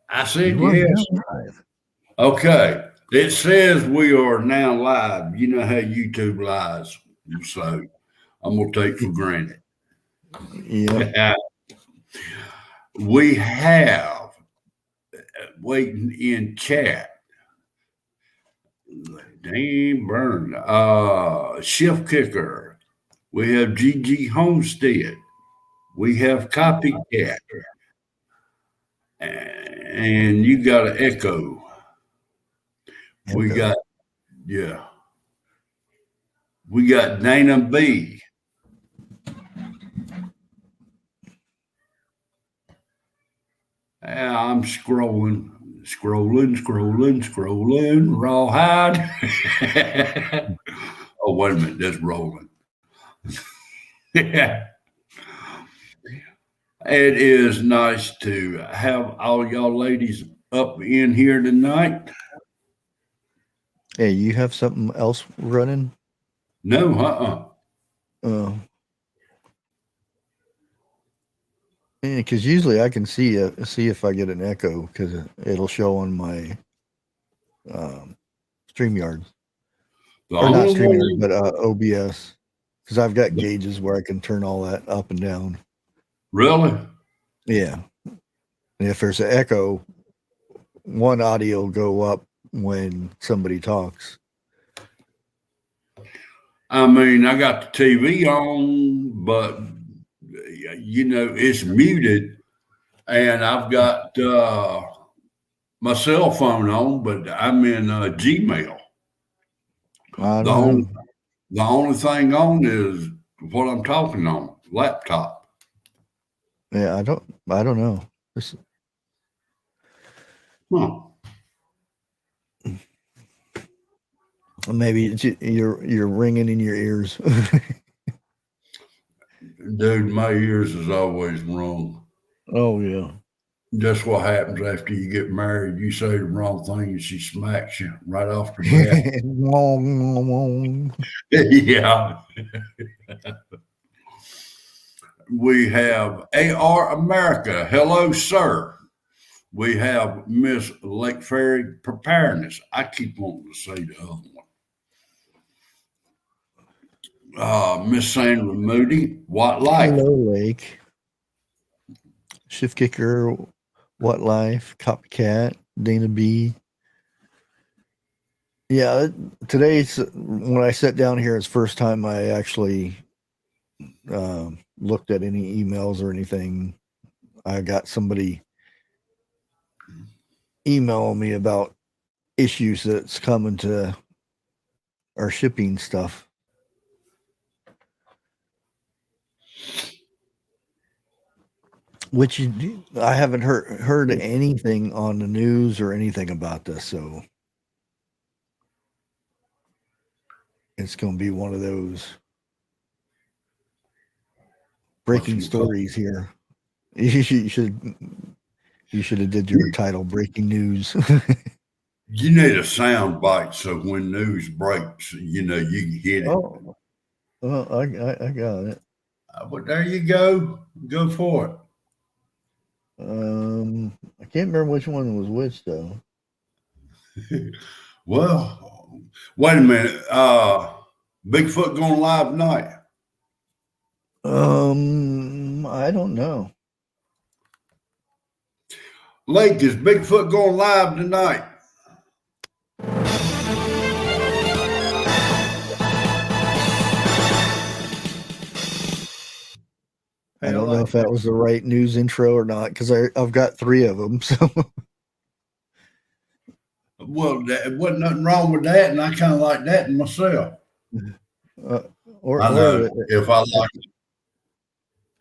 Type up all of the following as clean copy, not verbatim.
I said You are yes. now live. Okay. It says we are now live. You know how YouTube lies. So I'm going to take for granted. Yep. We have waiting in chat. Dane Burn. Shift Kicker. We have GG Homestead. We have Copycat. And you got an echo. We Echo. got, yeah. We got Dana B. I'm scrolling, rawhide. Oh, wait a minute, that's rolling. Yeah. It is nice to have all y'all ladies up in here tonight. Hey, you have something else running? No, Uh, because usually I can see if I get an echo because it'll show on my um, StreamYard The or not only StreamYard, one, but OBS because I've got gauges where I can turn all that up and down. really? Yeah, and if there's an echo, one audio will go up when somebody talks. I mean, I got the TV on, but it's muted, and I've got my cell phone on, but I'm in Gmail. I The don't only know. the only thing on is what I'm talking on laptop. Yeah, I don't know. This, Huh. maybe you're ringing in your ears. Dude, my ears is always wrong. Oh yeah. That's what happens after you get married. You say the wrong thing and she smacks you right off the bat. Yeah. We have AR America. Hello, sir. We have Miss Lake Ferry Preparedness. I keep wanting to say the other one. Miss Sandra Moody, What Life? Hello, Lake. Shift Kicker, What Life, Copycat, Dana B. Yeah, today's when I sat down here, it's first time I actually looked at any emails or anything. I got somebody email me about issues that's coming to our shipping stuff. Which I haven't heard anything on the news or anything about this, so it's going to be one of those breaking stories here. You should have did your title breaking news. You need a sound bite so when news breaks, you can hit it. Oh, well, I got it. But there you go. Go for I can't remember which one was which though. it. Well, wait a minute. Bigfoot going live tonight. I don't know. Lake, is Bigfoot going live tonight? I don't know if that was the right news intro or not because I've got 3 of them. So Well, there wasn't nothing wrong with that, and I kind of like that in myself. uh, I or know if I like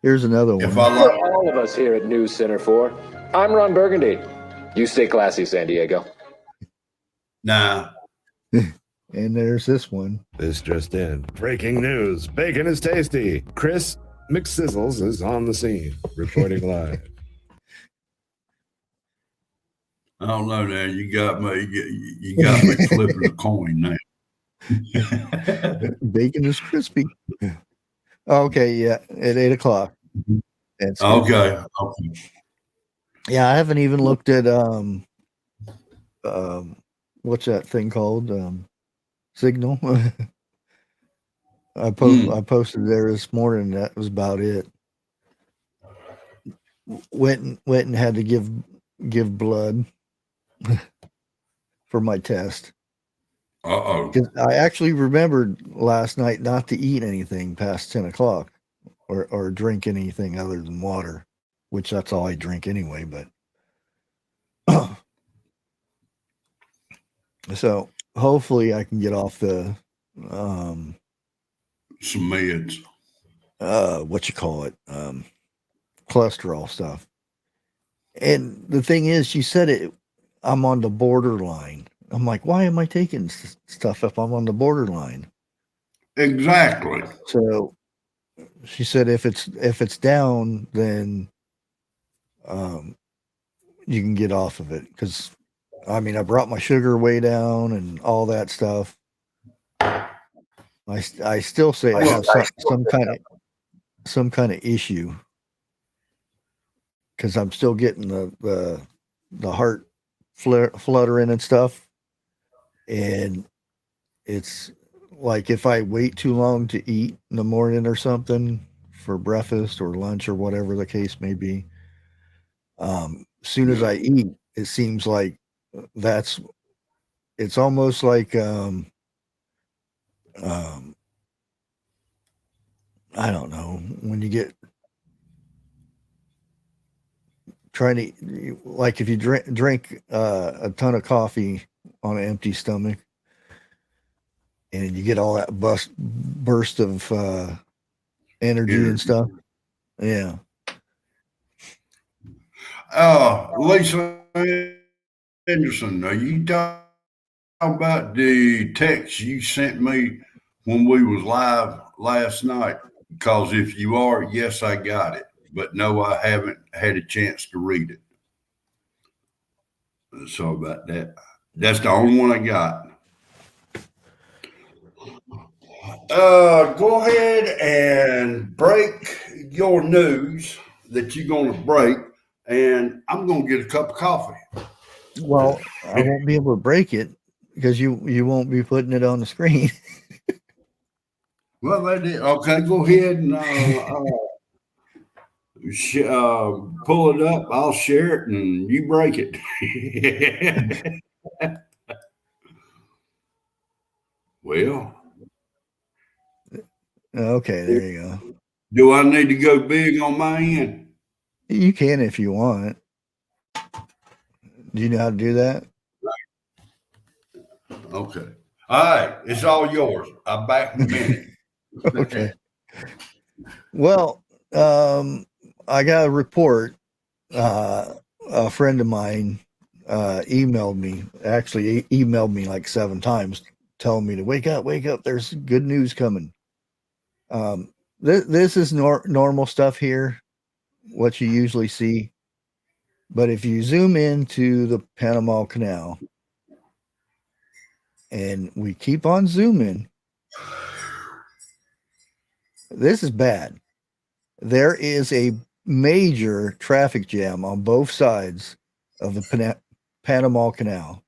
here's another if one. I like For all of us here at News Center 4, I'm Ron Burgundy. You stay classy, San Diego. nah. And there's this one. This just in. Breaking news. Bacon is tasty. Chris McSizzles is on the scene, reporting live. I don't know now. You got me. You got me flipping a coin now. Bacon is crispy. Okay, yeah, at 8 o'clock. That's Okay. Yeah, I haven't even looked at what's that thing called? Signal. I posted there this morning. That was about it. Went and had to give blood for my test. Uh-oh. Because I actually remembered last night not to eat anything past 10 o'clock or drink anything other than water, which that's all I drink anyway. But so hopefully I can get off the Some meds. what you call it, cholesterol stuff. And the thing is, she said it. I'm on the borderline. I'm like, why am I taking stuff if I'm on the borderline? Exactly. So she said if it's down, then you can get off of it. Because I mean, I brought my sugar way down and all that stuff. I still say I have some kind of issue because I'm still getting the heart fluttering and stuff, and it's like if I wait too long to eat in the morning or something for breakfast or lunch or whatever the case may be, as soon as I eat, it seems like it's almost like I don't know, when you get trying to, like, if you drink a ton of coffee on an empty stomach and you get all that burst of energy and stuff. Yeah. Lisa Anderson, are you talking about the text you sent me when we was live last night? Because if you are, yes, I got it. But no, I haven't had a chance to read it. So about that. That's the only one I got. Go ahead and break your news that you're going to break, and I'm going to get a cup of coffee. Well, I won't be able to break it because you won't be putting it on the screen. Well, that is okay. Go ahead and pull it up. I'll share it, and you break it. Well, Okay, there you go. do I need to go big on my end? You can if you want. Do you know how to do that? Okay. All right. It's all yours. I'm back in a minute. Okay. Well, I got a report. A friend of mine emailed me like 7 times telling me to wake up. There's good news coming. This is normal stuff here, what you usually see. But if you zoom into the Panama Canal and we keep on zooming, this is bad. There is a major traffic jam on both sides of the Panama Canal.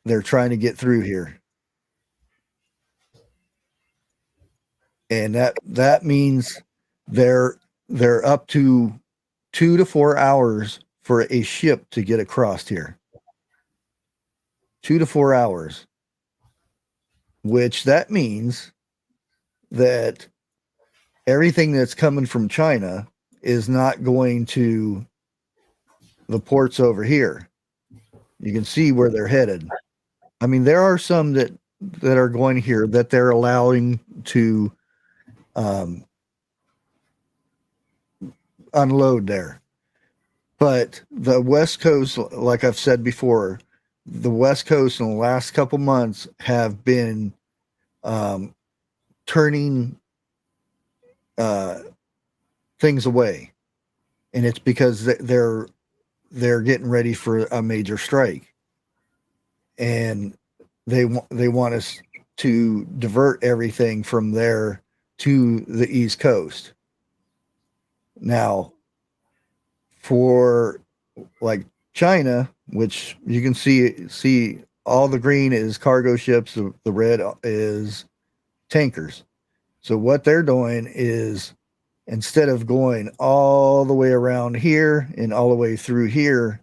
They're trying to get through here. And that means they're up to 2 to 4 hours for a ship to get across here. 2 to 4 hours, which that means that everything that's coming from China is not going to the ports over here. You can see where they're headed. I mean, there are some that are going here that they're allowing to unload there. But the West Coast, like I've said before, the West Coast in the last couple months have been turning things away, and it's because they're getting ready for a major strike, and they want us to divert everything from there to the East Coast. Now, For like China, which you can see all the green is cargo ships, the red is tankers. So what they're doing is instead of going all the way around here and all the way through here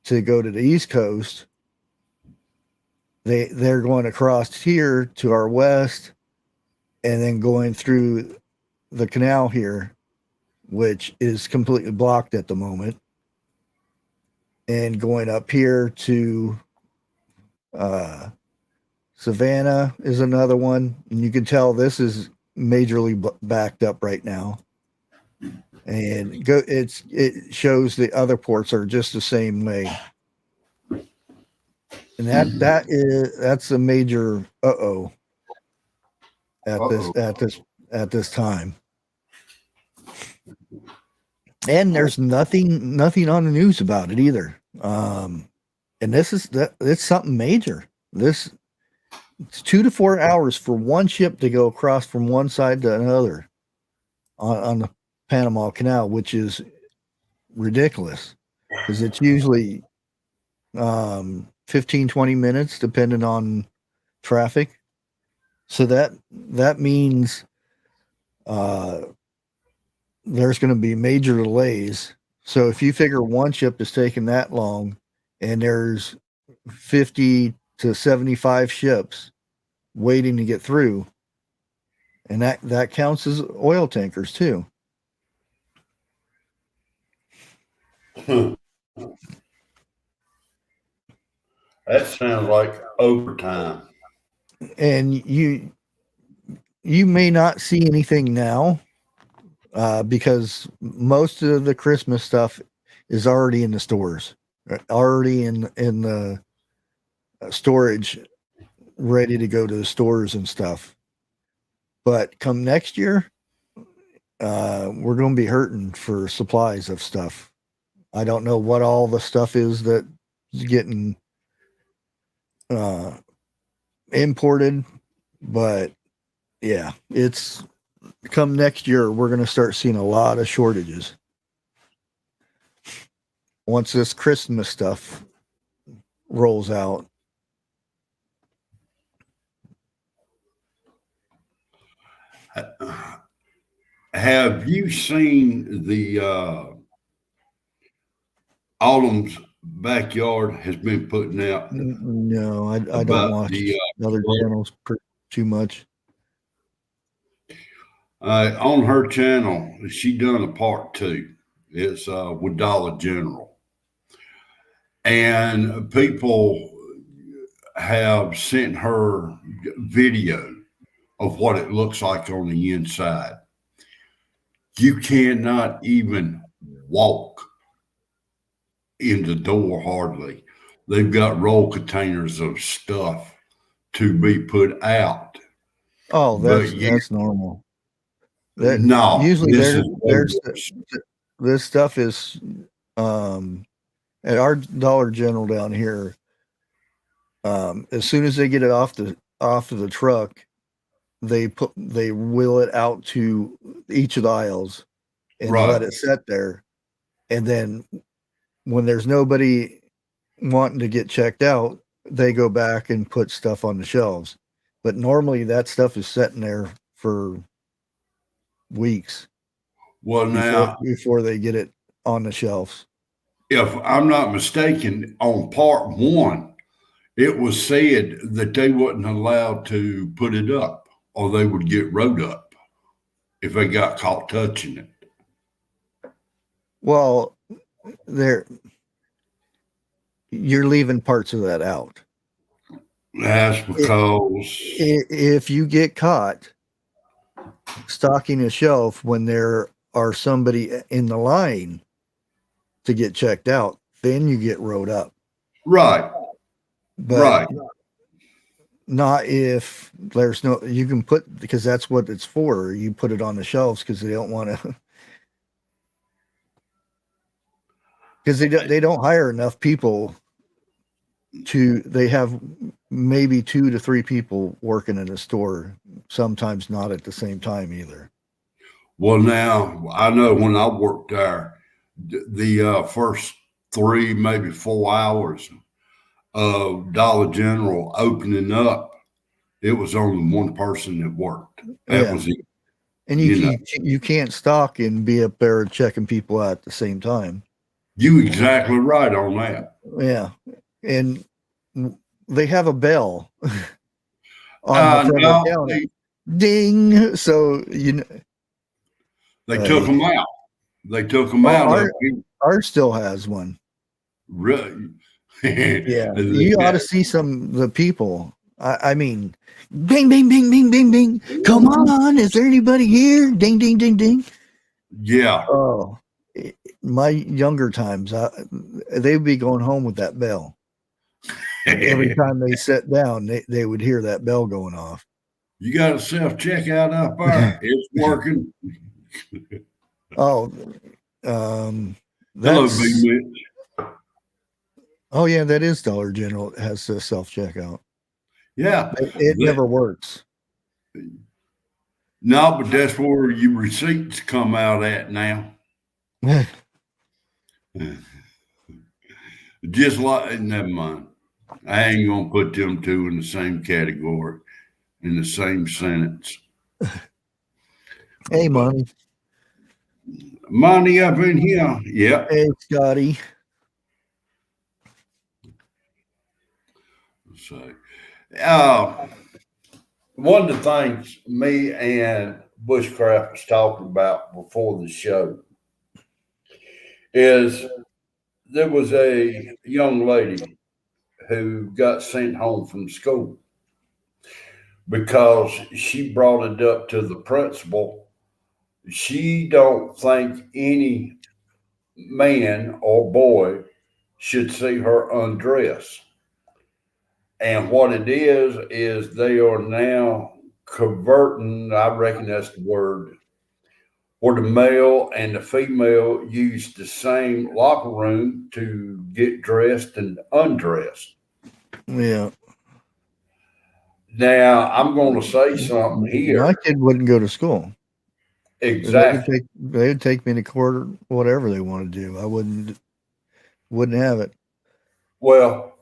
to go to the East Coast, they're going across here to our west and then going through the canal here, which is completely blocked at the moment, and going up here to Savannah is another one. And you can tell this is majorly backed up right now. And it shows the other ports are just the same way. And that's a major at this time. And there's nothing on the news about it either. And it's something major. It's 2 to 4 hours for one ship to go across from one side to another on the Panama Canal, which is ridiculous because it's usually 15, 20 minutes depending on traffic. So that means there's going to be major delays. So if you figure one ship is taking that long and there's 50 to 75 ships waiting to get through, and that counts as oil tankers too. That sounds like overtime. And you may not see anything now because most of the Christmas stuff is already in the stores, already in the storage, ready to go to the stores and stuff. But come next year, we're going to be hurting for supplies of stuff. I don't know what all the stuff is that's getting imported, but yeah, it's come next year, we're going to start seeing a lot of shortages once this Christmas stuff rolls out. Have you seen the Autumn's Backyard has been putting out? No, I don't about watch the other channels too much. on her channel, she done a part 2. It's with Dollar General, and people have sent her video of what it looks like on the inside. You cannot even walk in the door hardly. They've got roll containers of stuff to be put out. Oh, that's normal. No, usually this this stuff is at our Dollar General down here. As soon as they get it off of the truck, they wheel it out to each of the aisles and let it sit there. And then when there's nobody wanting to get checked out, they go back and put stuff on the shelves. But normally that stuff is sitting there for weeks. Well, now before they get it on the shelves. If I'm not mistaken, on part 1, it was said that they wasn't allowed to put it up, or they would get wrote up if they got caught touching it. Well, you're leaving parts of that out. That's because if you get caught stocking a shelf when there are somebody in the line to get checked out, then you get wrote up. Right. But not if there's no, you can put, because that's what it's for. You put it on the shelves because they don't want to, because they don't hire enough people they have maybe 2 to 3 people working in a store, sometimes not at the same time either. Well, now I know when I worked there, the first 3, maybe 4 hours of Dollar General opening up, it was only one person that worked. That Yeah. was it. And you can't stock and be up there checking people out at the same time. You exactly right on that. Yeah. And they have a bell on the front of the counter. Ding. So, they took them out. They took them out of it. Ours still has one. Really? Yeah. You ought to see the people. I mean, bing, bing, bing, bing, bing, bing. Come on. Is there anybody here? Ding, ding, ding, ding. Yeah. Oh, my younger times, they'd be going home with that bell. Every time they sat down, they would hear that bell going off. You got a self-checkout up there. It's working. Oh, Hello, Big Mitch. Oh, yeah, that is Dollar General. It has a self-checkout. Yeah. It never works. No, but that's where your receipts come out at now. Just like, never mind. I ain't going to put them two in the same category, in the same sentence. Hey, Monty. Monty up in here. Yeah. Hey, Scotty. So, one of the things me and Bushcraft was talking about before the show is there was a young lady who got sent home from school because she brought it up to the principal. She don't think any man or boy should see her undress. And what it is they are now converting, I reckon that's the word, where the male and the female use the same locker room to get dressed and undressed. Yeah. Now, I'm going to say something here. My kid wouldn't go to school. Exactly. They would take me to court or whatever they want to do. I wouldn't have it. Well,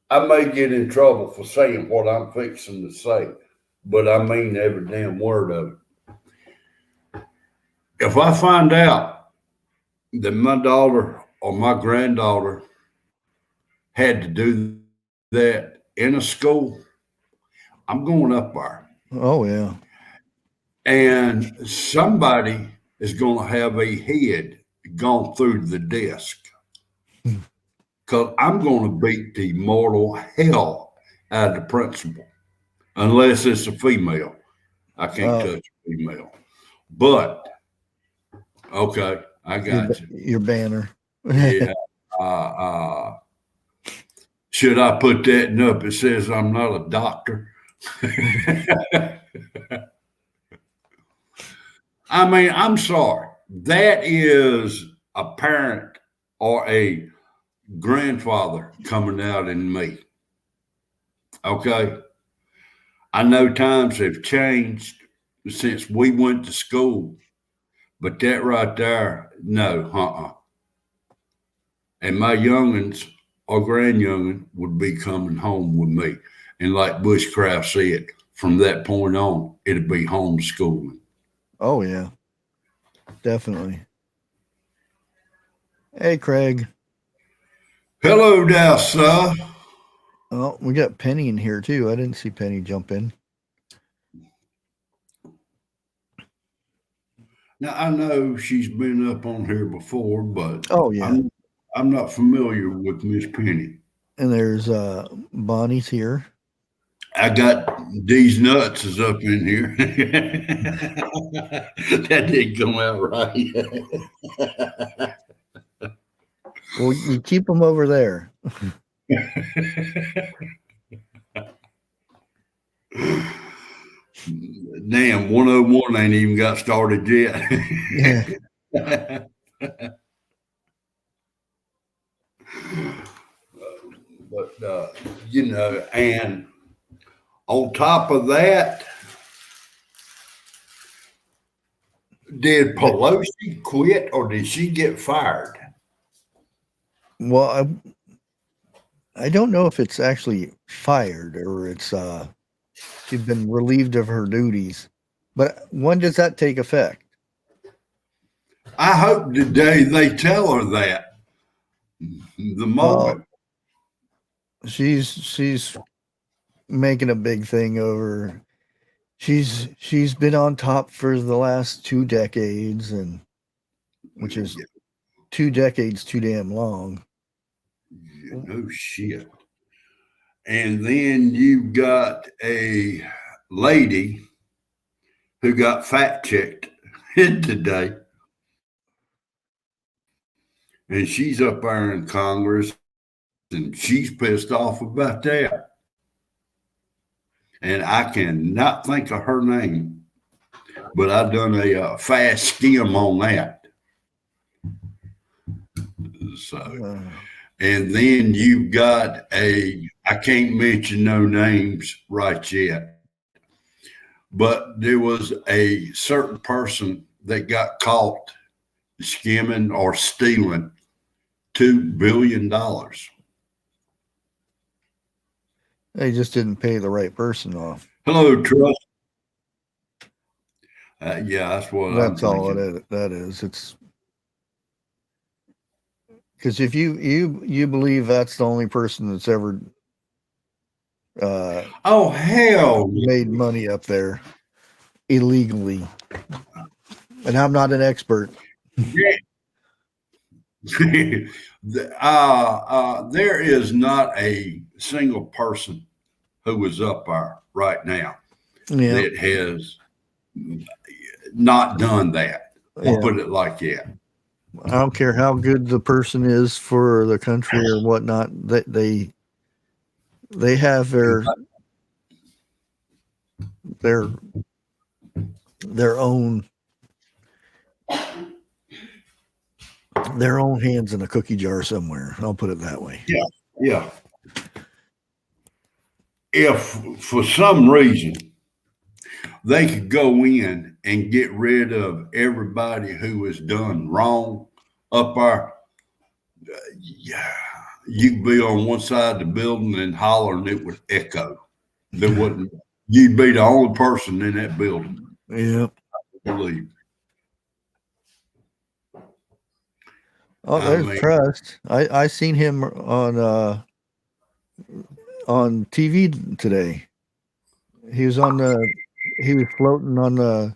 I may get in trouble for saying what I'm fixing to say, but I mean every damn word of it. If I find out that my daughter or my granddaughter had to do that in a school, I'm going up there. Oh, yeah. And somebody is going to have a head gone through the desk. Because I'm going to beat the mortal hell out of the principal, unless it's a female. I can't touch a female. But, okay, I got you. Your banner. Yeah. Should I put that up? It says I'm not a doctor. I mean, I'm sorry. That is a parent or a grandfather coming out in me. Okay. I know times have changed since we went to school, but that right there, no, And my youngins or grandyoungin would be coming home with me. And like Bushcraft said, from that point on, it'd be homeschooling. Oh, yeah. Definitely. Hey, Craig. Hello there, sir. Oh, we got Penny in here too. I didn't see Penny jump in. Now I know she's been up on here before, but oh yeah, I'm not familiar with Miss Penny. And there's Bonnie's here. I got these nuts is up in here. That didn't come out right. Well, you keep them over there. Damn, 101 ain't even got started yet. Yeah. But, and on top of that, did Pelosi quit or did she get fired? Well, I don't know if it's actually fired or it's she's been relieved of her duties. But when does that take effect? I hope today they tell her that the moment. She's making a big thing over. She's been on top for the last 2 decades, and which is 2 decades too damn long. No shit. And then you've got a lady who got fact checked today. And she's up there in Congress and she's pissed off about that. And I cannot think of her name, but I've done a fast skim on that. So, and then you've got I can't mention no names right yet, but there was a certain person that got caught skimming or stealing $2 billion. They just didn't pay the right person off. Hello, Trust. Yeah, that's what That's I'm all thinking. that is. It's because if you believe that's the only person that's ever Oh, hell. made money up there illegally, and I'm not an expert. There is not a single person who is up there right now that has not done that. I'll put it like that. I don't care how good the person is for the country or whatnot. They have their own hands in a cookie jar somewhere. I'll put it that way. Yeah. If for some reason they could go in and get rid of everybody who has done wrong up there, you could be on one side of the building and holler and it would echo. There wouldn't. You'd be the only person in that building. Yeah. I believe. Oh, there's Trust. I seen him on TV today. He was floating on the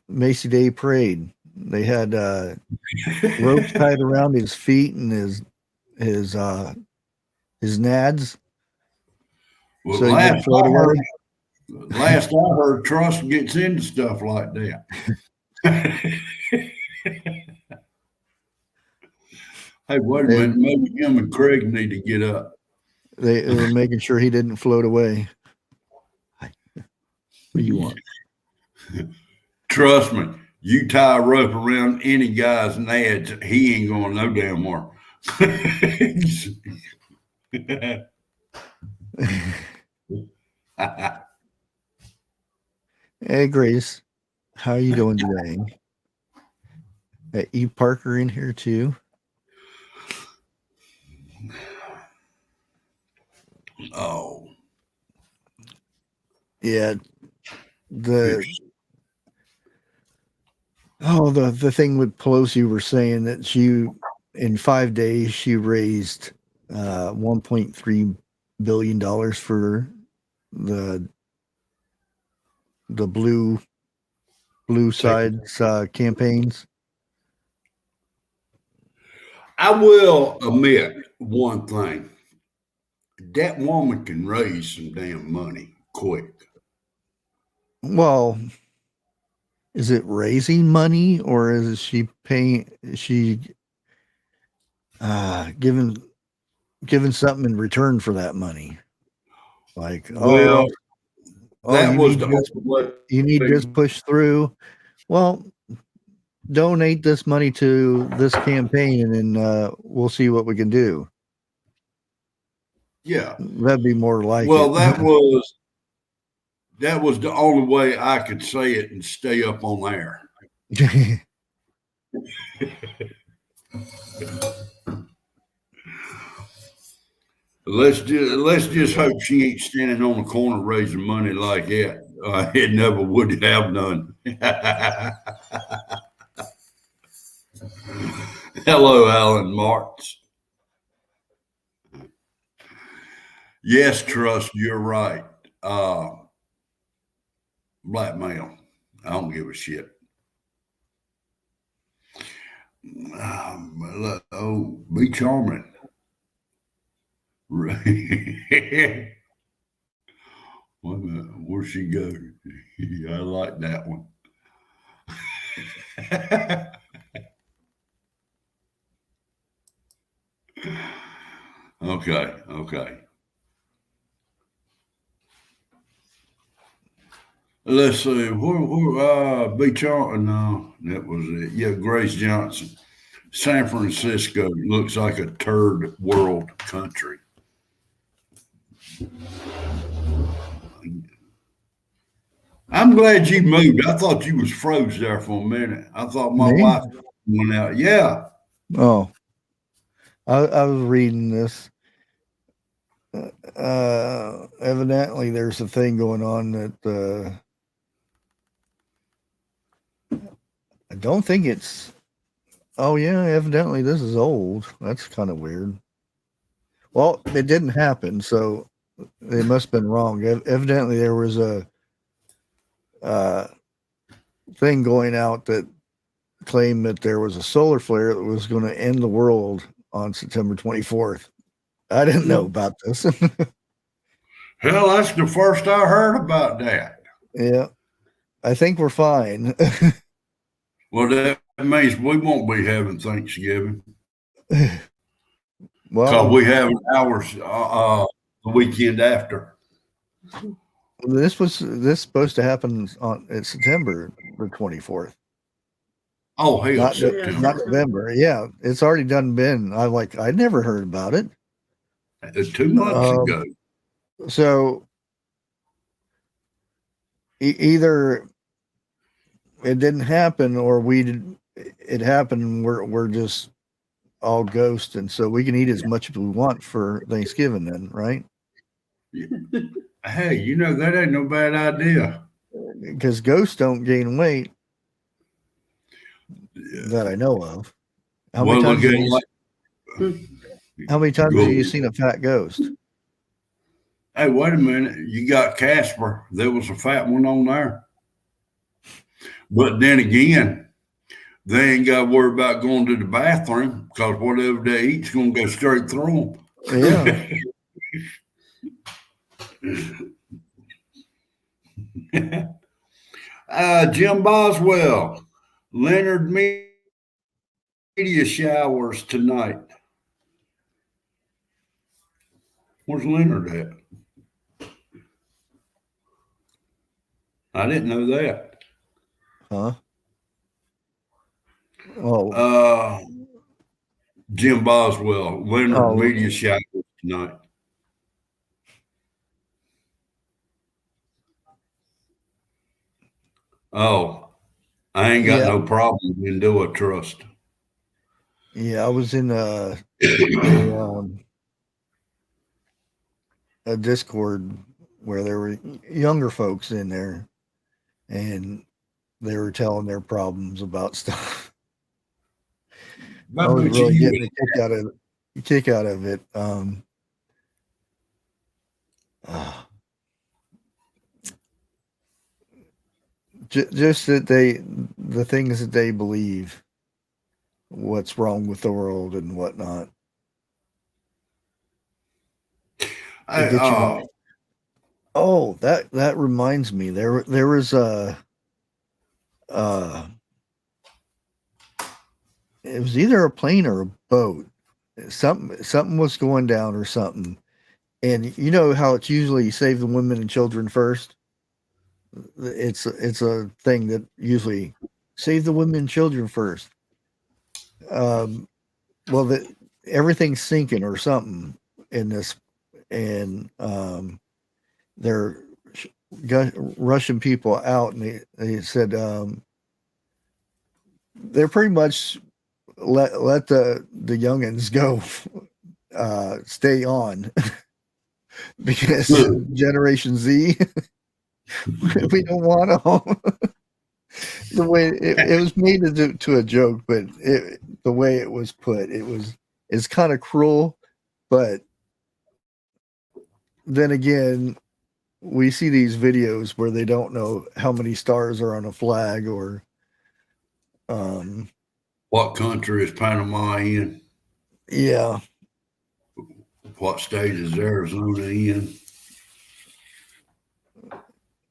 Macy Day Parade. They had ropes tied around his feet and his nads. Well, so last I heard, Trust gets into stuff like that. Hey, wait a minute. Maybe him and Craig need to get up. They were making sure he didn't float away. What do you want? Trust me, you tie a rope around any guy's nads, he ain't going no damn more. Hey, Grace, how are you doing today? E. Parker in here too. Oh, yeah. The thing with Pelosi were saying that she in 5 days she raised $1.3 billion for the blue side's campaigns. I will admit one thing. That woman can raise some damn money quick. Well, is it raising money or is she paying? Is she giving something in return for that money? Like, that was you need this push through. Well, donate this money to this campaign, and we'll see what we can do. Yeah, that'd be more like. Well, that was the only way I could say it and stay up on there. Let's just hope she ain't standing on the corner raising money like that. It never would have none. Hello, Alan Martz. Yes, Trust, you're right. Blackmail. I don't give a shit. Be charming. Where'd she go? I like that one. Okay. Let's see. Be charming. No, that was it. Yeah, Grace Johnson. San Francisco looks like a third world country. I'm glad you moved. I thought you was froze there for a minute. I thought my Me? wife went out. Yeah. Oh, I was reading this. Evidently, there's a thing going on that I don't think it's. Oh yeah, evidently this is old. That's kind of weird. Well, it didn't happen, so it must have been wrong. Evidently, there was a thing going out that claimed that there was a solar flare that was going to end the world on September 24th. I didn't know about this. Hell, that's the first I heard about that. Yeah, I think we're fine. Well, that means we won't be having Thanksgiving because Well, we have hours the weekend after. this supposed to happen on September the 24th. Oh, hell, Not September. November. Yeah, it's already done been. I never heard about it. 2 months ago. So either it didn't happen or it happened and we're just all ghosts, and so we can eat as much as we want for Thanksgiving then, right? Hey, that ain't no bad idea. Because ghosts don't gain weight that I know of. How many times have you seen a fat ghost? Hey, wait a minute. You got Casper. There was a fat one on there. But then again, they ain't got to worry about going to the bathroom because whatever they eat's going to go straight through them. Yeah. Jim Boswell, Leonard media showers tonight. Where's Leonard at? I didn't know that. Huh? Oh. Jim Boswell, Leonard media showers tonight. Oh, I ain't got no problem in do a trust. Yeah, I was in a Discord where there were younger folks in there, and they were telling their problems about stuff. I was really getting a kick out of it. Just that the things that they believe, what's wrong with the world and whatnot. That reminds me. There was it was either a plane or a boat. Something was going down or something. And you know how it's usually save the women and children first. It's a thing that usually save the women and children first. Well, everything's sinking or something in this, and they're rushing people out, and they said they're pretty much let the youngins go, stay on. because Generation Z, we don't want them. The way it was made to a joke, but the way it was put, it's kind of cruel. But then again, we see these videos where they don't know how many stars are on a flag or what country is Panama in? Yeah. What state is Arizona in?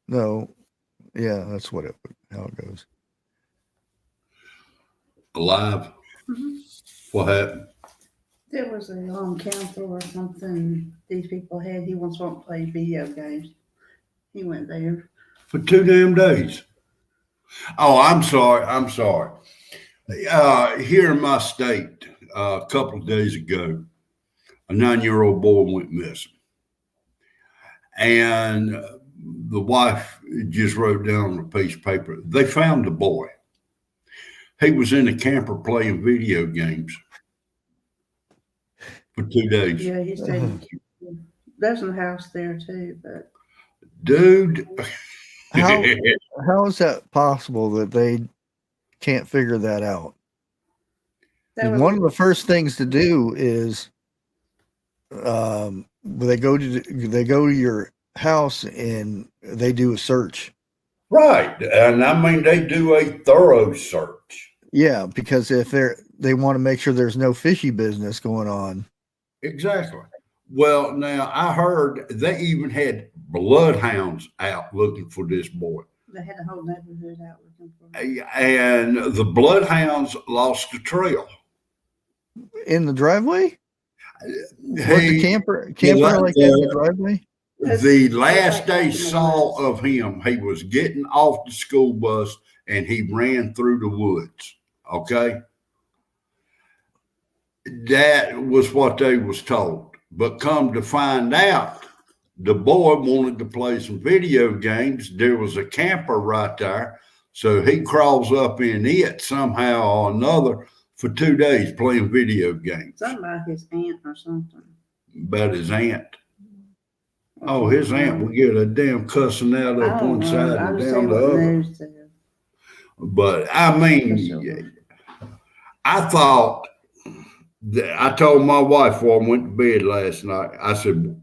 No. Yeah, that's how it goes. Alive? Mm-hmm. What happened? There was a council or something these people had. He wants to play video games. He went there. For 2 damn days. Oh, I'm sorry. Here in my state, a couple of days ago, a 9-year-old boy went missing. And the wife just wrote down on a piece of paper, they found the boy. He was in a camper playing video games for 2 days. Yeah, he said there's a house there too, but Dude. How is that possible that they can't figure that out? One of the first things to do is they go to your house and they do a search. Right. And I mean, they do a thorough search. Yeah, because if they want to make sure there's no fishy business going on. Exactly. Well, now I heard they even had bloodhounds out looking for this boy. they had the whole neighborhood out looking for him. And the bloodhounds lost the trail. In the driveway? Was the camper like that in the driveway? The last they saw of him, he was getting off the school bus and he ran through the woods. Okay. That was what they was told. But come to find out, the boy wanted to play some video games. There was a camper right there. So he crawls up in it somehow or another for 2 days playing video games. Something about his aunt or something. About his aunt. Oh, his aunt will get a damn cussing out up one side and down the other. But I mean, I thought that I told my wife before I went to bed last night, I said,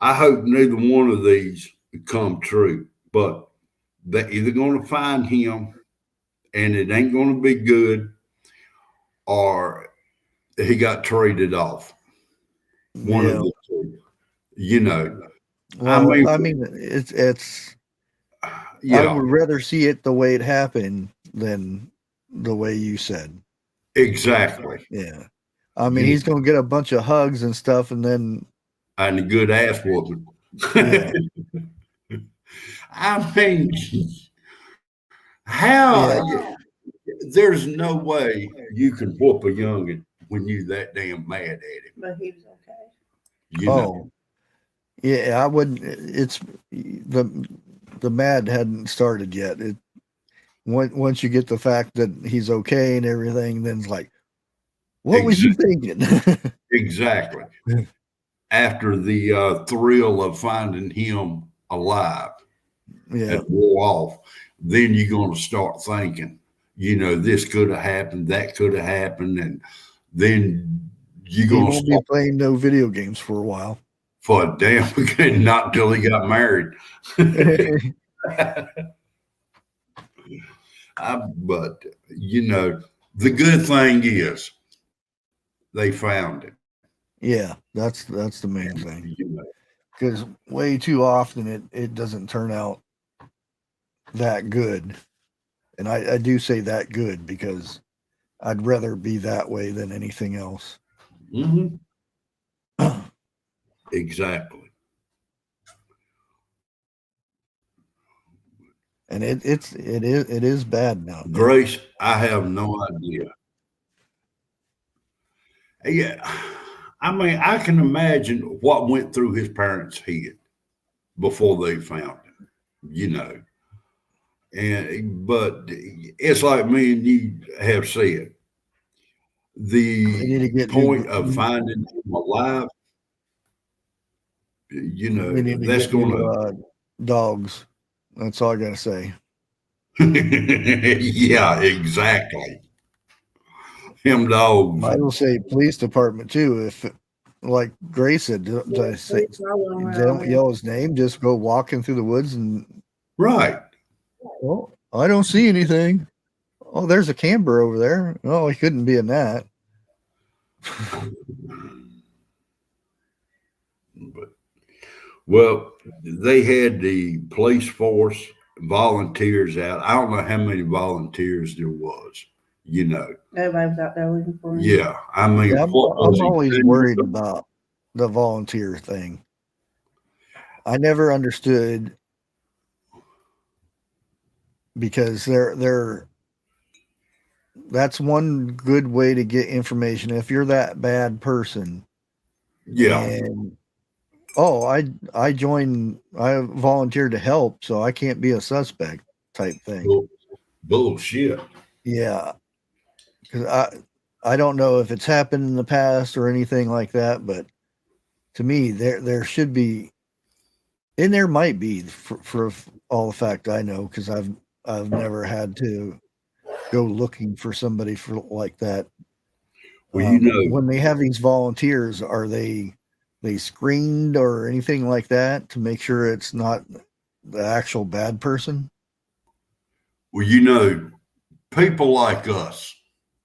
I hope neither one of these come true, but they're either going to find him and it ain't going to be good, or he got traded off. One of the two, you know. Well, I mean, it's yeah. I would rather see it the way it happened than the way you said. Exactly. Yeah. I mean, he's going to get a bunch of hugs and stuff, and then a good ass whooping. Yeah. I mean, how? Yeah. There's no way you can whoop a youngin when you that damn mad at him. But he was okay. You know? Yeah, I wouldn't. It's the mad hadn't started yet. Once you get the fact that he's okay and everything, then it's like, what was you thinking? Exactly. After the thrill of finding him alive, it wore off, then you're going to start thinking, you know, this could have happened, that could have happened, and then you're going to be playing no video games for a while. For a damn again, not until he got married. But you know, the good thing is they found it. Yeah, that's the main thing. Because way too often it doesn't turn out that good. And I do say that good because I'd rather be that way than anything else. Mm-hmm. Exactly. And it is bad now. Grace, I have no idea. Yeah. I mean, I can imagine what went through his parents' head before they found him, you know. But it's like me and you have said. The point of finding him alive, You know, We need to that's get going new dogs. That's all I gotta say. to. Yeah, exactly. Him dogs. Might as well say police department too. If, like Grace said, Yeah, I say, problem they around don't here. yell his name. Just go walking through the woods and, Right. oh, I don't see anything. Oh, there's a camber over there. Oh, he couldn't be in that. But, well, they had the police force volunteers out. I don't know how many volunteers there was, you know. Everybody was out there looking for him. Yeah. I mean, Yeah, what was I'm he always doing? worried about the volunteer thing. I never understood because they're that's one good way to get information. If you're that bad person Yeah. and oh, I volunteered to help, so I can't be a suspect type thing. Bullshit. Yeah, because I don't know if it's happened in the past or anything like that, but to me there should be, and there might be for all the fact I know, because I've never had to go looking for somebody for like that. Well, you know, When they have these volunteers, are they screened or anything like that to make sure it's not the actual bad person? well, you know, people like us,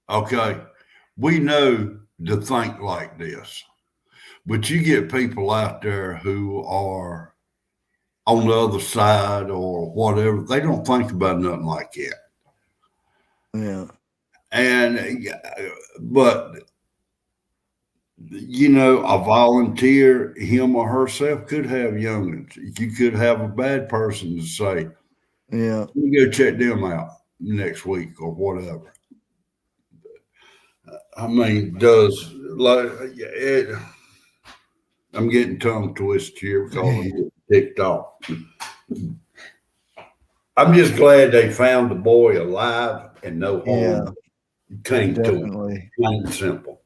okay, we know to think like this. But you get people out there who are on the other side or whatever, they don't think about nothing like that. Yeah, And, but, you know, a volunteer, him or herself, could have youngins. You could have a bad person to say, yeah, we go check them out next week or whatever. I mean, does like it, I'm getting tongue twisted here because I'm getting ticked off. I'm just glad they found the boy alive and no yeah, harm came to him. definitely. Plain and simple.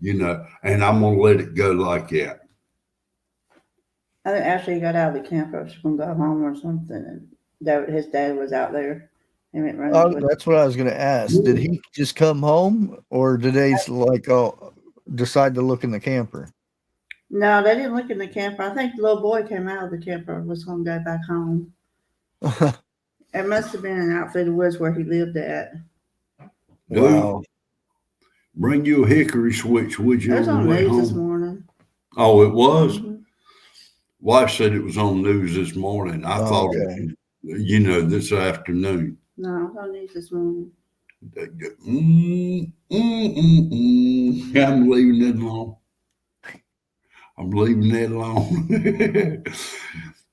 You know, and I'm gonna let it go like that. I think after he got out of the camper, he was going to go home or something. And his dad was out there. He went running with That's what I was going to ask. Did he just come home, or did they decide to look in the camper? No, they didn't look in the camper. I think the little boy came out of the camper and was going to go back home. It must have been out through the woods where he lived at. Wow. Bring you a hickory switch, would you? It was On on the way news this home? morning. Oh, it was. Mhm. Wife said it was on news this morning. I thought, Okay. you know, this afternoon. No, it was on news this morning. I'm leaving it alone. I'm leaving that alone.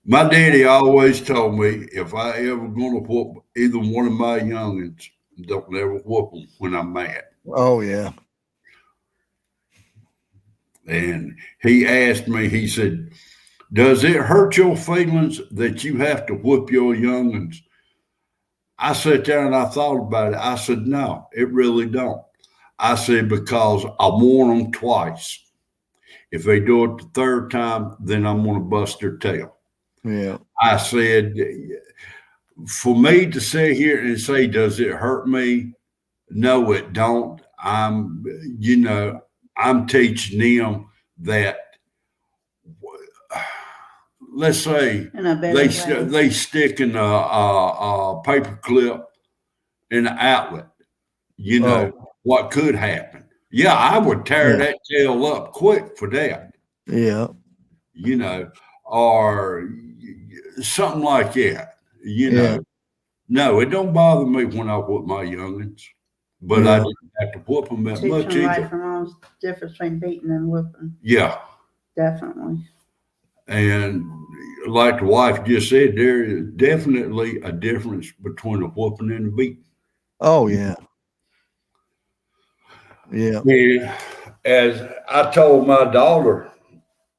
My daddy always told me if I ever gonna whoop either one of my youngins, don't never whoop them when I'm mad. Oh yeah. And he asked me, he said, does it hurt your feelings that you have to whoop your youngins? I sat there and I thought about it. I said, no, it really don't. I said, because I warn them twice. If they do it the third time, then I'm going to bust their tail. Yeah. I said, for me to sit here and say, does it hurt me? No, it don't. I'm teaching them that, let's say In a better way. they stick in a paper clip in an outlet, you know, what could happen. Yeah, I would tear that tail up quick for that. Yeah. You know, or something like that. You know, no, it don't bother me when I whoop my youngins, but I didn't have to whoop them that Teach much them right either. from wrong. Difference between beating and whooping. Yeah, Definitely. and like the wife just said, there is definitely a difference between a whooping and a beating. Oh yeah. Yeah. And as I told my daughter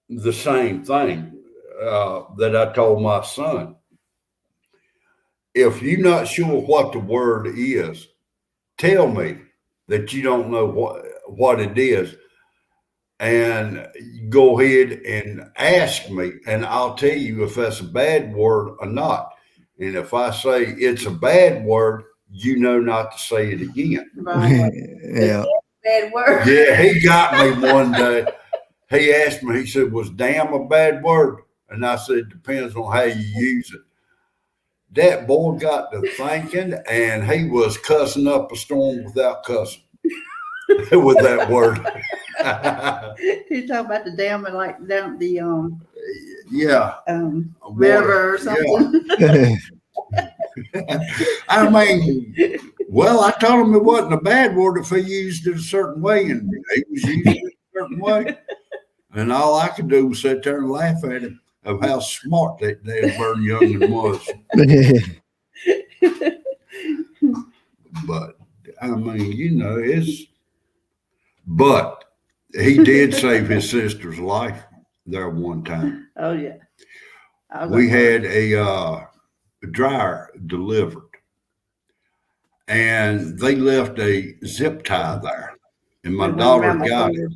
the same thing that I told my son. If you're not sure what the word is, tell me that you don't know what it is. and go ahead and ask me, and I'll tell you if that's a bad word or not. And if I say it's a bad word, you know not to say it again. Yeah. Bad word. Yeah, he got me one day. He asked me, he said, was damn a bad word? And I said, depends on how you use it. That boy got to thinking, and he was cussing up a storm without cussing with that word. He's talking about the dam and like down the Yeah. river or something. Yeah. I mean, well, I told him it wasn't a bad word if he used it a certain way, and he was using it a certain way. And all I could do was sit there and laugh at him of how smart that damn Burn Youngin was. But I mean, you know, but he did save his sister's life there one time. Oh yeah. We had a dryer delivered, and they left a zip tie there, and my daughter got it,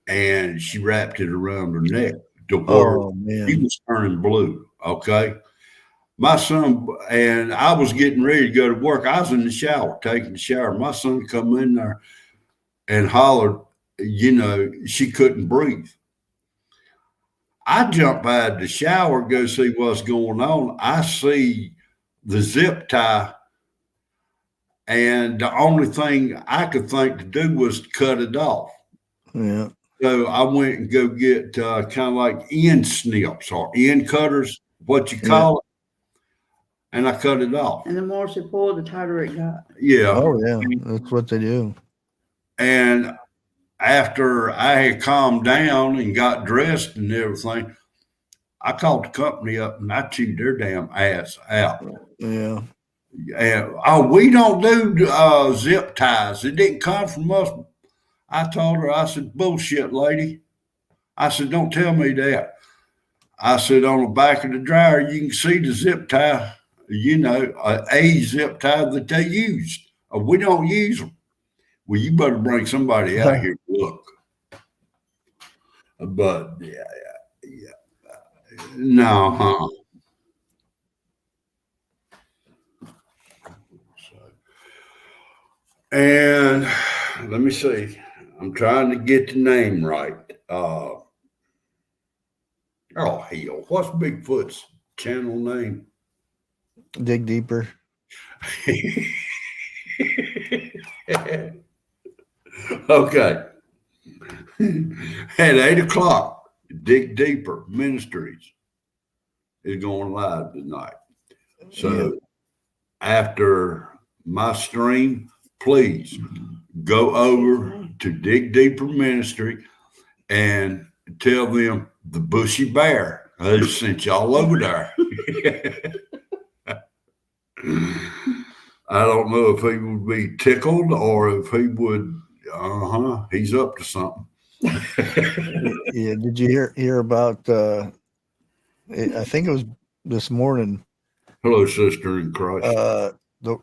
and she wrapped it around her neck to where he was turning blue. Okay. My son, and I was getting ready to go to work. I was in the shower, taking the shower. My son come in there and hollered, you know, she couldn't breathe. I jump out of the shower, go see what's going on. I see the zip tie, and the only thing I could think to do was cut it off. Yeah. So I went and go get kind of like end snips or end cutters, what you call it, and I cut it off. And the more she pulled, the tighter it got. Yeah. Oh yeah, that's what they do. And after I had calmed down and got dressed and everything, I called the company up and I chewed their damn ass out. Yeah. And, oh, we don't do zip ties. It didn't come from us. I told her, I said, bullshit, lady. I said, don't tell me that. I said, on the back of the dryer, you can see the zip tie, you know, a zip tie that they used. We don't use them. Well, you better bring somebody out here to look. But, yeah. No, huh? And let me see. I'm trying to get the name right. Oh, hell. What's Bigfoot's channel name? Dig deeper. Okay. At 8:00, Dig Deeper Ministries is going live tonight. So after my stream, please go over to Dig Deeper Ministry and tell them the Bushy Bear has sent y'all over there. I don't know if he would be tickled or if he would, he's up to something. Yeah. Did you hear about, I think it was this morning. Hello, sister in Christ. The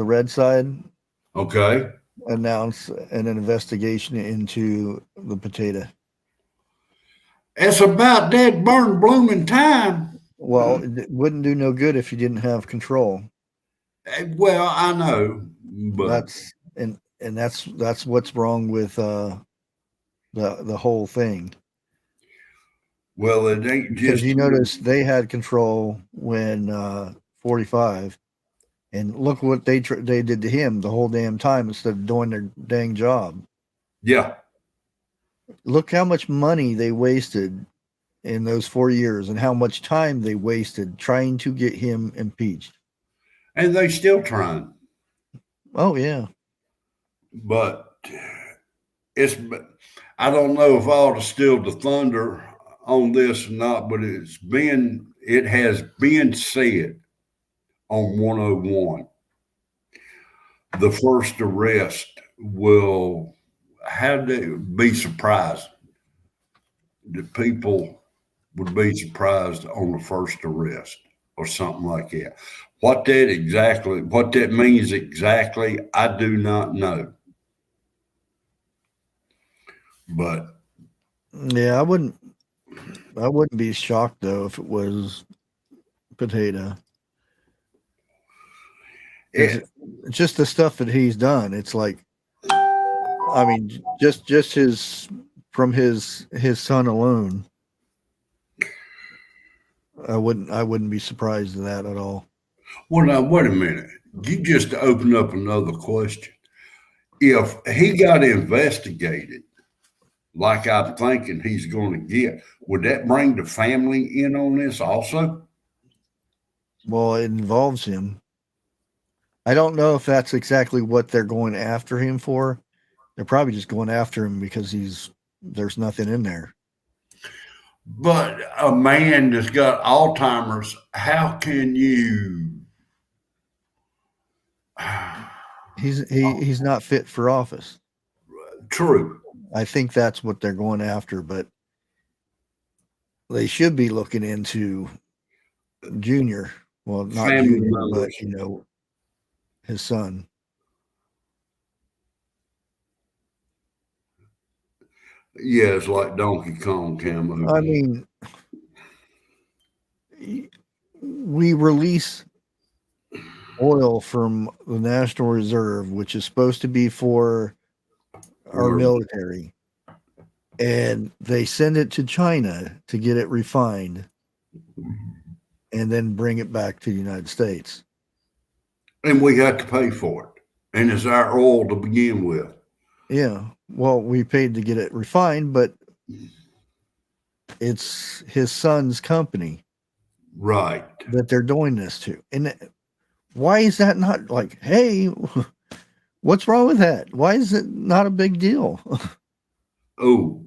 red side. Okay. Announced an investigation into the potato. It's about dead, burn, blooming time. Well, it wouldn't do no good if you didn't have control. Well, I know, but that's what's wrong with the whole thing. Well, it ain't just because you notice they had control when 45, and look what they did to him the whole damn time instead of doing their dang job. Yeah. Look how much money they wasted in those 4 years and how much time they wasted trying to get him impeached. And they still trying. Oh, yeah. But I don't know if I ought to steal the thunder on this or not, but it has been said on 101. The first arrest will have to be surprised. The people would be surprised on the first arrest or something like that. What that means exactly, I do not know. But Yeah, I wouldn't be shocked though if it was Potato. it, It's just the stuff that he's done. It's like, I mean, just his from his son alone. I wouldn't be surprised at that at all. well, now, wait a minute. You just opened up another question. If he got investigated, like I'm thinking he's going to get, would that bring the family in on this also? Well, it involves him. I don't know if that's exactly what they're going after him for. They're probably just going after him because there's nothing in there. But a man that's got Alzheimer's, how can you? He's not fit for office. True. I think that's what they're going after, but they should be looking into Junior. Well, not Family Junior, members. but his son. Yeah, it's like Donkey Kong camo. I mean, we release oil from the National Reserve, which is supposed to be for our military, and they send it to China to get it refined and then bring it back to the United States. And we have to pay for it. And it's our oil to begin with. Yeah. Well, we paid to get it refined, but it's his son's company. Right. That they're doing this to. And why is that not like, hey, what's wrong with that? Why is it not a big deal? Oh,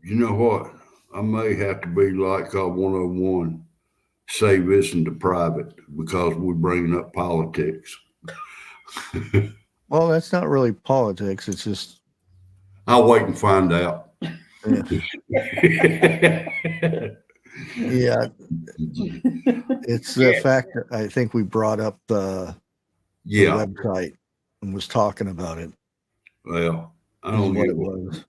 you know what? I may have to be like 101, say this into private because we're bringing up politics. Well, that's not really politics. It's just. I'll wait and find out. Yeah. Yeah. It's the fact that I think we brought up the website and was talking about it. Well, I don't know what get it was.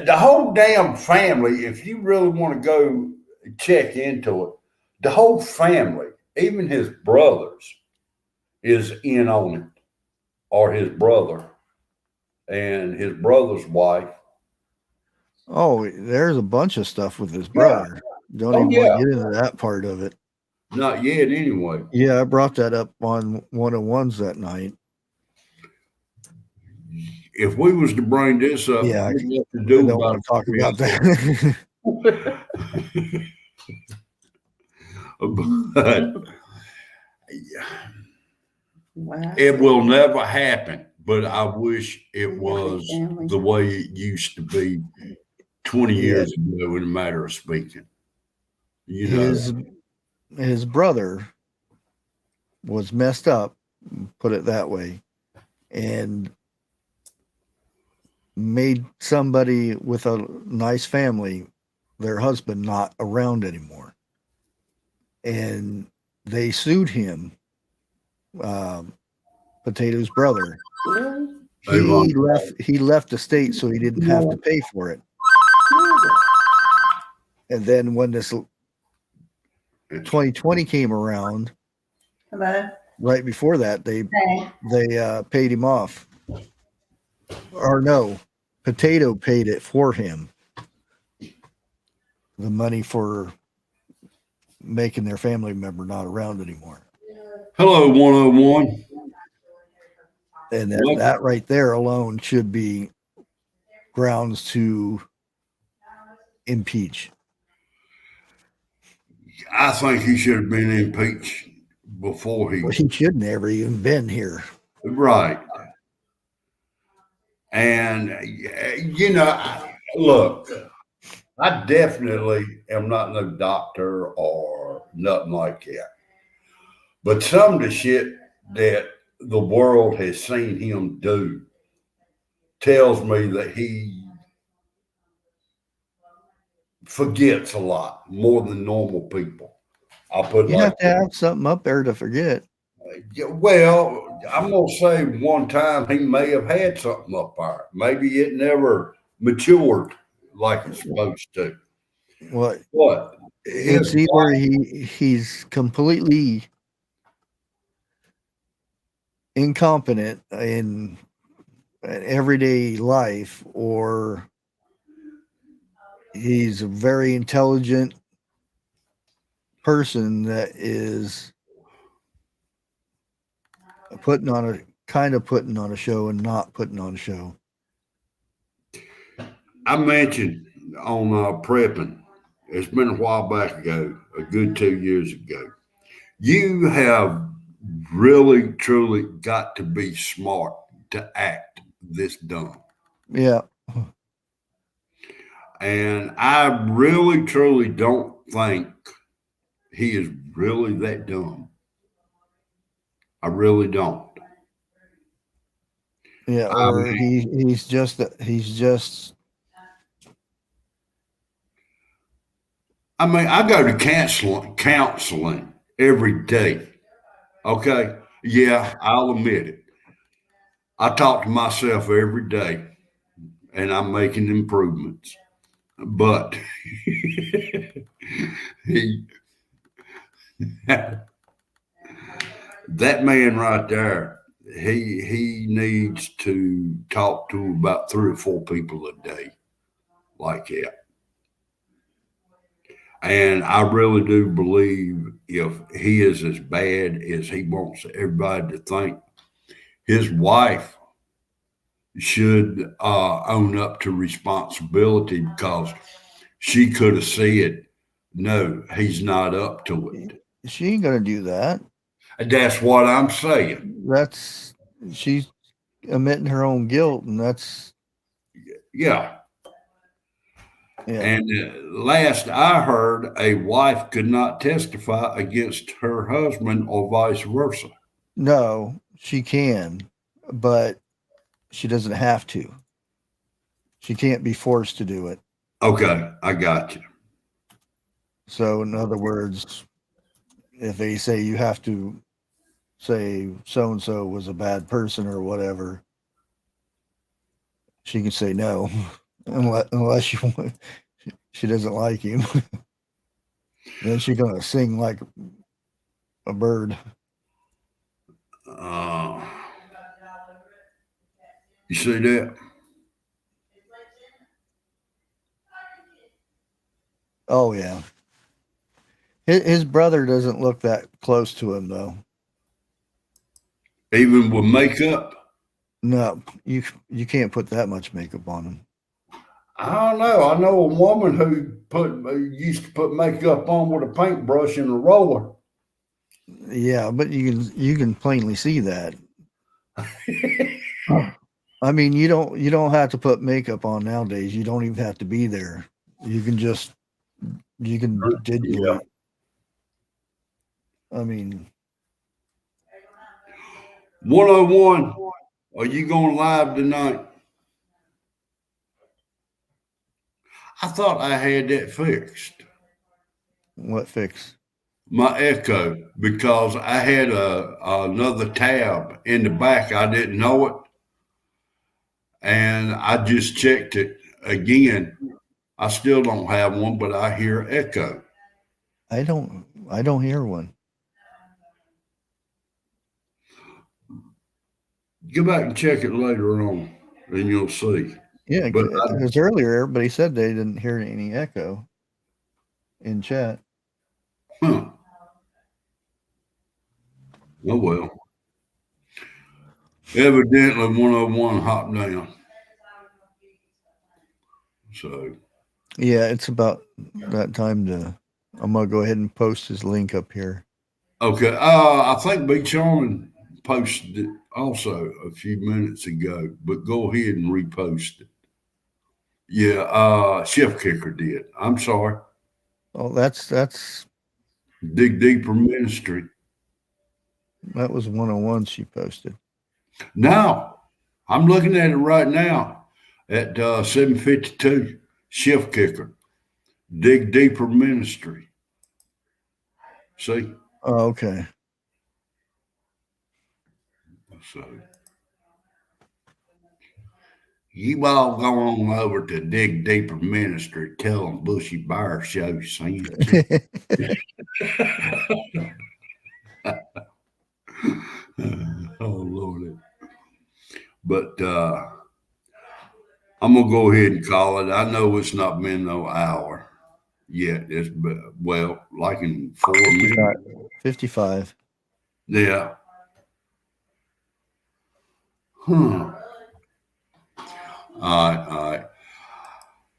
The whole damn family, if you really want to go check into it, the whole family, even his brothers, is in on it, or his brother and his brother's wife. Oh, there's a bunch of stuff with his brother. Don't even want to get into that part of it. Not yet, anyway. Yeah, I brought that up on 101s that night. If we was to bring this up, yeah, I don't want to talk about that. But wow. It will never happen. But I wish it was the way it used to be 20 years ago, in a matter of speaking. His brother was messed up, put it that way, and made somebody with a nice family, their husband, not around anymore. And they sued him, Potato's brother. He left the state so he didn't have to pay for it. And then when this 2020 came around, right before that, they paid him off. Or no, Potato paid it for him. The money for making their family member not around anymore. Hello, 101. And that right there alone should be grounds to impeach. I think he should have been impeached before he. Well, he should never even been here. Right. And, look, I definitely am not no doctor or nothing like that. But some of the shit that the world has seen him do tells me that he forgets a lot more than normal people. I'll put you have to have something up there to forget. Yeah, well, I'm gonna say one time he may have had something up there. Maybe it never matured like it's supposed to. What But it's his either wife, he's completely incompetent in everyday life, or he's a very intelligent person that is putting on a show and not putting on a show. I mentioned on prepping, it's been a while back ago, a good 2 years ago. You have really, truly got to be smart to act this dumb. Yeah. And I really, truly don't think he is really that dumb. I really don't. Yeah, I or mean, he's just I go to counseling every day. Okay. Yeah, I'll admit it. I talk to myself every day and I'm making improvements. But he, that man right there, he needs to talk to about 3 or 4 people a day like that. And I really do believe if he is as bad as he wants everybody to think, his wife should own up to responsibility because she could have said, no, he's not up to it. she ain't gonna do that. That's what I'm saying. That's she's admitting her own guilt, and that's Yeah. yeah. And last I heard, a wife could not testify against her husband or vice versa. No, she can, but she doesn't have to. She can't be forced to do it. Okay, I got you. So, in other words, if they say you have to say so and so was a bad person or whatever, she can say no, unless she doesn't like him. Then she's gonna sing like a bird. Uh, you see that? Oh yeah, his brother doesn't look that close to him though. Even with makeup? No, you can't put that much makeup on him. I don't know. I know a woman who used to put makeup on with a paintbrush and a roller. Yeah, but you can plainly see that. I mean, you don't have to put makeup on nowadays. You don't even have to be there. You can just you can Yeah. digitally. I mean, 101. Are you going live tonight? I thought I had that fixed. what fix? My echo, because I had another tab in the back. I didn't know it. And I just checked it again. I still don't have one, but I hear echo. I don't hear one. Go back and check it later on, and you'll see. Yeah, But because earlier everybody said they didn't hear any echo in chat. huh. Oh well. Evidently 101 hopped down. So Yeah, it's about that time to. I'm gonna go ahead and post his link up here. okay. I think Big Charmin posted it also a few minutes ago, but go ahead and repost it. Yeah, Chef Kicker did. I'm sorry. Oh, that's Dig Deeper Ministry. that was 101 she posted. Now, I'm looking at it right now at 752 Chef Kicker. Dig Deeper Ministry. See? Oh, okay. So you all go on over to Dig Deeper Ministry. Tell them Bushy Bear Show sent you. Oh Lord. But I'm gonna go ahead and call it. I know it's not been no hour yet. It's well, like in 4 minutes. 55. Yeah. All right.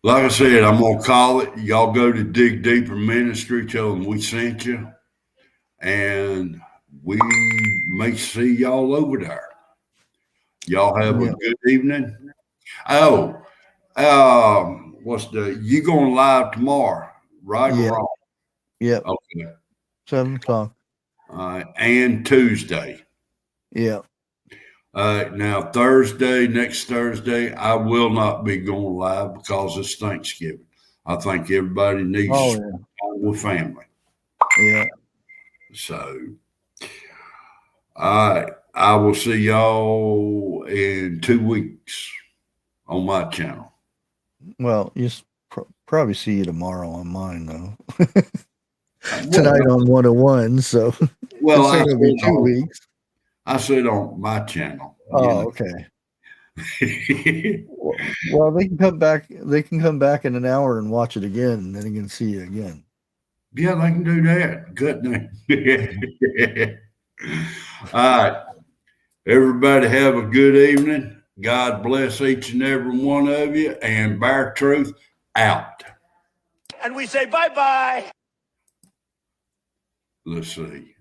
Like I said, I'm gonna call it. Y'all go to Dig Deeper Ministry, tell them we sent you, and we may see y'all over there. Y'all have a good evening. Oh, you going live tomorrow, right Yeah. or wrong? Yep. Okay. 7 o'clock. All right, and Tuesday. Yeah. Now next Thursday, I will not be going live because it's Thanksgiving. I think everybody needs to spend time with family. Yeah. So, all right, I will see y'all in 2 weeks on my channel. Well, you probably see you tomorrow on mine, though. Tonight on 101, so well, it'll be 2 weeks. I said on my channel. Oh, okay. Well, they can come back. They can come back in an hour and watch it again, and then they can see you again. Yeah, they can do that. Good name. All right. Everybody have a good evening. God bless each and every one of you. And Bear Truth out. And we say bye-bye. Let's see.